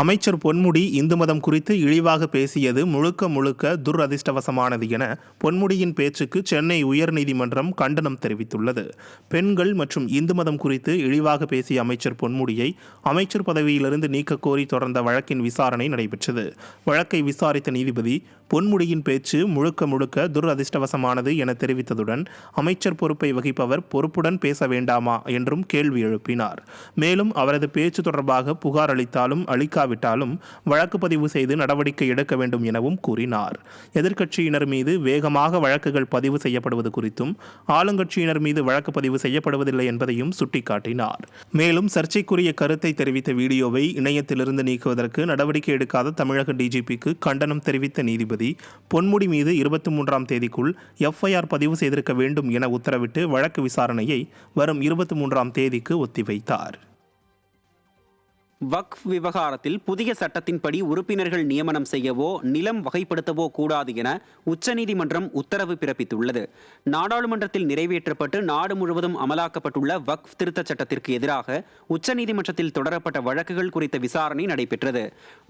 அமைச்சர் பொன்முடி இந்து மதம் குறித்து இழிவாக பேசியது முழுக்க முழுக்க துரதிர்ஷ்டவசமானது என பொன்முடியின் பேச்சுக்கு சென்னை உயர்நீதிமன்றம் கண்டனம் தெரிவித்துள்ளது. பெண்கள் மற்றும் இந்து மதம் குறித்து இழிவாக பேசிய அமைச்சர் பொன்முடியை அமைச்சர் பதவியிலிருந்து நீக்க கோரி தொடர்ந்த வழக்கின் விசாரணை நடைபெற்றது. வழக்கை விசாரித்த நீதிபதி பொன்முடியின் பேச்சு முழுக்க முழுக்க துரதிர்ஷ்டவசமானது என தெரிவித்ததுடன் அமைச்சர் பொறுப்பை வகிப்பவர் பொறுப்புடன் பேச வேண்டாமா என்றும் கேள்வி எழுப்பினார். மேலும் அவரது பேச்சு தொடர்பாக புகார் அளித்தாலும் அளிக்காவிட்டாலும் வழக்கு பதிவு செய்து நடவடிக்கை எடுக்க வேண்டும் எனவும் கூறினார். எதிர்க்கட்சியினர் மீது வேகமாக வழக்குகள் பதிவு செய்யப்படுவது குறித்தும் ஆளுங்கட்சியினர் மீது வழக்கு பதிவு செய்யப்படுவதில்லை என்பதையும் சுட்டிக்காட்டினார். மேலும் சர்ச்சைக்குரிய கருத்தை தெரிவித்த வீடியோவை இணையத்திலிருந்து நீக்குவதற்கு நடவடிக்கை எடுக்காத தமிழக டிஜிபிக்கு கண்டனம் தெரிவித்த நீதிபதி பொன்முடி மீது 23ஆம் தேதிக்குள் எஃப்ஐஆர் பதிவு செய்திருக்க வேண்டும் என உத்தரவிட்டு வழக்கு விசாரணையை வரும் 23ஆம் தேதிக்கு ஒத்திவைத்தார். வக்ஃப் விவகாரத்தில் புதிய சட்டத்தின்படி உறுப்பினர்கள் நியமனம் செய்யவோ நிலம் வகைப்படுத்தவோ கூடாது என உச்சநீதிமன்றம் உத்தரவு பிறப்பித்துள்ளது. நாடாளுமன்றத்தில் நிறைவேற்றப்பட்டு நாடு முழுவதும் அமலாக்கப்பட்டுள்ள வக்ஃப் திருத்தச் சட்டத்திற்கு எதிராக உச்சநீதிமன்றத்தில் தொடரப்பட்ட வழக்குகள் குறித்த விசாரணை நடைபெற்றது.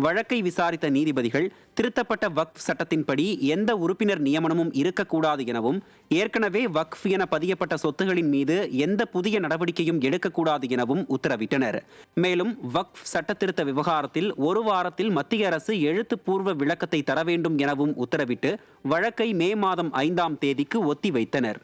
வழக்கை விசாரித்த நீதிபதிகள் திருத்தப்பட்ட வக்ஃப் சட்டத்தின்படி எந்த உறுப்பினர் நியமனமும் இருக்கக்கூடாது எனவும் ஏற்கனவே வக்ஃப் என பதியப்பட்ட சொத்துகளின் மீது எந்த புதிய நடவடிக்கையும் எடுக்கக்கூடாது எனவும் உத்தரவிட்டனர். மேலும் வக்ஃப் சட்டத்திருத்த விவகாரத்தில் ஒரு வாரத்தில் மத்திய அரசு எழுத்துப்பூர்வ விளக்கத்தை தர வேண்டும் எனவும் உத்தரவிட்டு வழக்கை மே மாதம் 5ஆம் தேதிக்கு ஒத்திவைத்தனர்.